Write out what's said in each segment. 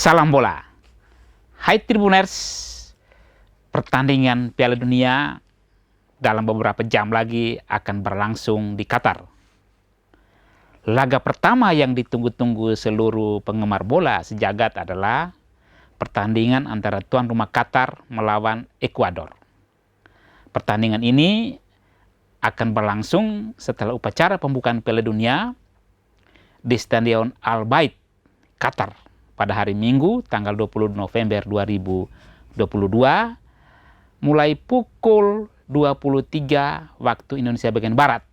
Salam bola. Hai Tribuners, pertandingan Piala Dunia dalam beberapa jam lagi akan berlangsung di Qatar. Laga pertama yang ditunggu-tunggu seluruh penggemar bola sejagat adalah pertandingan antara tuan rumah Qatar melawan Ekuador. Pertandingan ini akan berlangsung setelah upacara pembukaan Piala Dunia di Stadion Al Bayt, Qatar, pada hari Minggu tanggal 20 November 2022 mulai pukul 23 waktu Indonesia bagian Barat,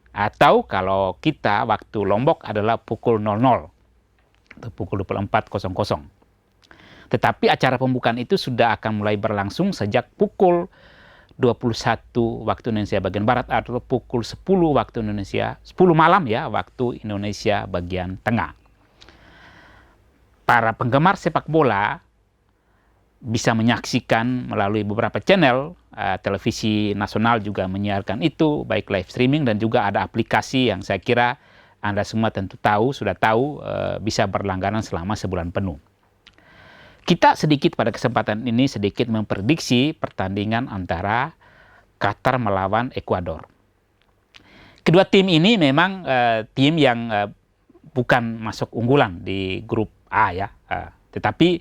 atau kalau kita waktu Lombok adalah pukul 00 atau pukul 24.00. Tetapi acara pembukaan itu sudah akan mulai berlangsung sejak pukul 21 waktu Indonesia bagian Barat atau pukul 10 waktu Indonesia, 10 malam ya, waktu Indonesia bagian Tengah. Para penggemar sepak bola bisa menyaksikan melalui beberapa channel, televisi nasional juga menyiarkan itu, baik live streaming dan juga ada aplikasi yang saya kira Anda semua tentu tahu, sudah tahu, bisa berlangganan selama sebulan penuh. Kita sedikit pada kesempatan ini sedikit memprediksi pertandingan antara Qatar melawan Ekuador. Kedua tim ini memang tim yang bukan masuk unggulan di grup A ya, tetapi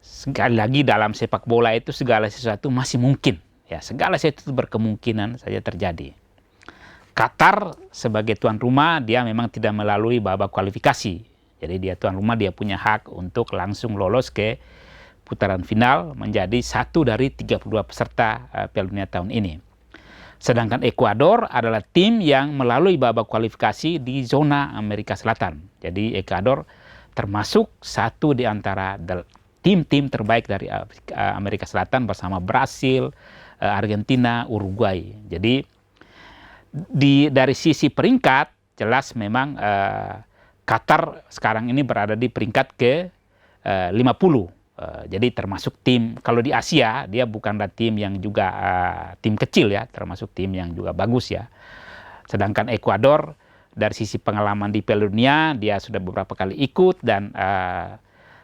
sekali lagi dalam sepak bola itu segala sesuatu masih mungkin ya, segala sesuatu berkemungkinan saja terjadi. Qatar sebagai tuan rumah dia memang tidak melalui babak kualifikasi, jadi dia tuan rumah, dia punya hak untuk langsung lolos ke putaran final menjadi satu dari 32 peserta Piala Dunia tahun ini. Sedangkan Ekuador adalah tim yang melalui babak kualifikasi di zona Amerika Selatan. Jadi Ekuador termasuk satu di antara tim-tim terbaik dari Amerika Selatan bersama Brasil, Argentina, Uruguay. Jadi dari sisi peringkat jelas memang Qatar sekarang ini berada di peringkat ke 50. Jadi termasuk tim, kalau di Asia dia bukanlah tim yang juga tim kecil ya, termasuk tim yang juga bagus ya. Sedangkan Ekuador dari sisi pengalaman di Piala Dunia dia sudah beberapa kali ikut dan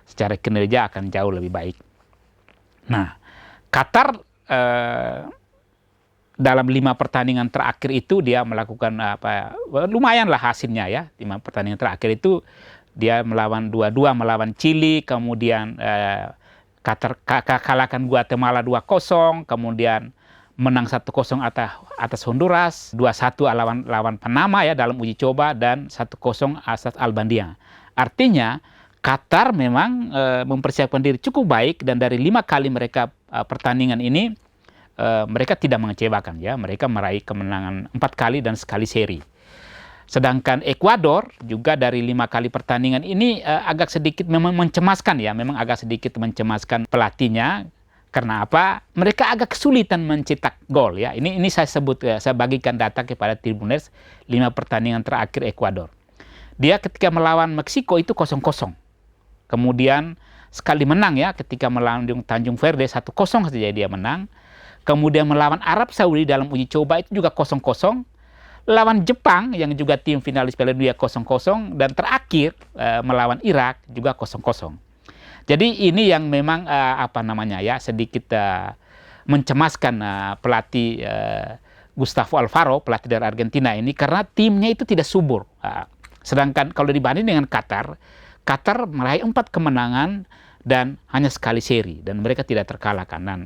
secara kinerja akan jauh lebih baik. Nah, Qatar dalam 5 pertandingan terakhir itu dia melakukan lumayanlah hasilnya ya. 5 pertandingan terakhir itu dia melawan 2-2 melawan Chili, kemudian Qatar kalahkan Guatemala 2-0, kemudian menang 1-0 atas Honduras, 2-1 lawan Panama ya dalam uji coba, dan 1-0 atas Albania. Artinya Qatar memang mempersiapkan diri cukup baik, dan dari 5 kali mereka pertandingan ini mereka tidak mengecewakan ya, mereka meraih kemenangan 4 kali dan sekali seri. Sedangkan Ekuador juga dari 5 kali pertandingan ini agak sedikit memang mencemaskan ya, memang agak sedikit mencemaskan pelatihnya. Karena apa? Mereka agak kesulitan mencetak gol ya. Ini saya sebut ya, saya bagikan data kepada Tribuners 5 pertandingan terakhir Ekuador. Dia ketika melawan Meksiko itu 0-0. Kemudian sekali menang ya ketika melawan Tanjung Verde 1-0 saja dia menang. Kemudian melawan Arab Saudi dalam uji coba itu juga 0-0. Lawan Jepang yang juga tim finalis Piala Dunia 0-0, dan terakhir melawan Irak juga 0-0. Jadi ini yang memang sedikit mencemaskan pelatih Gustavo Alfaro, pelatih dari Argentina ini, karena timnya itu tidak subur. Sedangkan kalau dibanding dengan Qatar meraih 4 kemenangan dan hanya sekali seri, dan mereka tidak terkalahkan. Dan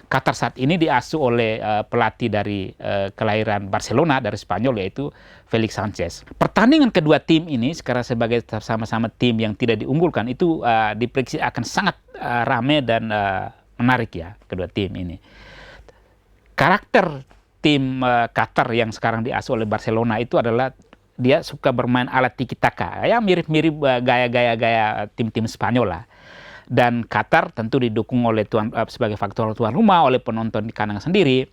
Qatar saat ini diasuh oleh pelatih dari kelahiran Barcelona dari Spanyol, yaitu Felix Sanchez. Pertandingan kedua tim ini sekarang sebagai sama-sama tim yang tidak diunggulkan itu diprediksi akan sangat ramai dan menarik ya, kedua tim ini. Karakter tim Qatar yang sekarang diasuh oleh Barcelona itu adalah dia suka bermain ala tiki-taka, ya mirip-mirip gaya tim-tim Spanyol lah. Dan Qatar tentu didukung oleh sebagai faktor tuan rumah oleh penonton di kandang sendiri,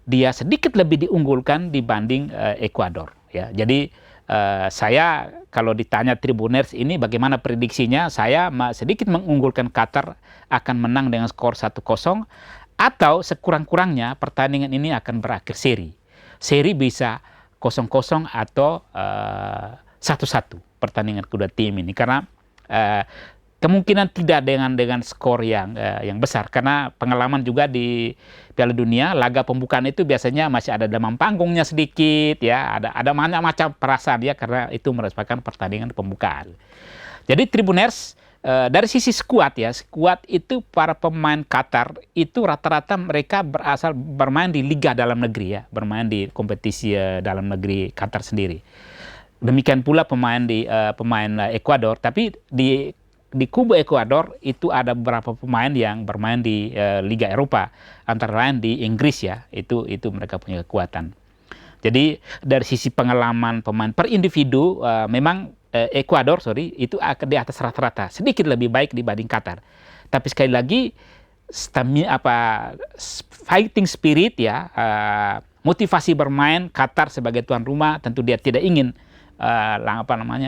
dia sedikit lebih diunggulkan dibanding Ekuador ya. Jadi saya kalau ditanya Tribuners ini bagaimana prediksinya, saya sedikit mengunggulkan Qatar akan menang dengan skor 1-0, atau sekurang-kurangnya pertandingan ini akan berakhir seri. Seri bisa 0-0 atau 1-1 pertandingan kedua tim ini, karena kemungkinan tidak dengan skor yang besar, karena pengalaman juga di Piala Dunia laga pembukaan itu biasanya masih ada demam panggungnya sedikit ya, ada macam-macam perasaan ya, karena itu merupakan pertandingan pembukaan. Jadi Tribuners dari sisi skuad ya, skuad itu para pemain Qatar itu rata-rata mereka bermain di liga dalam negeri ya, bermain di kompetisi dalam negeri Qatar sendiri. Demikian pula pemain Ekuador, tapi di kubu Ekuador itu ada beberapa pemain yang bermain di Liga Eropa, antara lain di Inggris ya, itu mereka punya kekuatan. Jadi dari sisi pengalaman pemain per individu, memang Ekuador itu di atas rata-rata, sedikit lebih baik dibanding Qatar. Tapi sekali lagi fighting spirit ya, motivasi bermain Qatar sebagai tuan rumah, tentu dia tidak ingin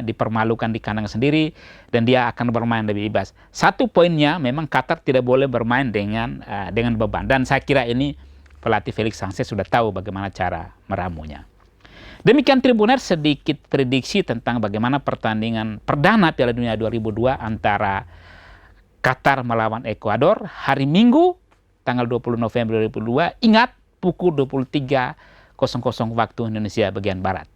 dipermalukan di kandang sendiri, dan dia akan bermain lebih bebas. Satu poinnya memang Qatar tidak boleh bermain dengan beban, dan saya kira ini pelatih Felix Sanchez sudah tahu bagaimana cara meramunya. Demikian Tribuners, sedikit prediksi tentang bagaimana pertandingan perdana Piala Dunia 2002 antara Qatar melawan Ekuador hari Minggu tanggal 20 November 2002. Ingat, pukul 23.00 waktu Indonesia bagian Barat.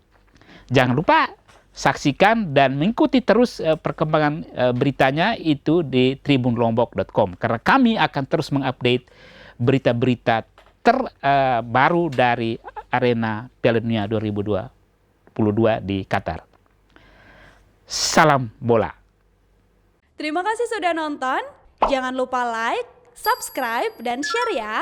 Jangan lupa saksikan dan mengikuti terus perkembangan beritanya itu di tribunlombok.com, karena kami akan terus mengupdate berita-berita terbaru dari arena Piala Dunia 2022 di Qatar. Salam bola. Terima kasih sudah nonton. Jangan lupa like, subscribe, dan share ya.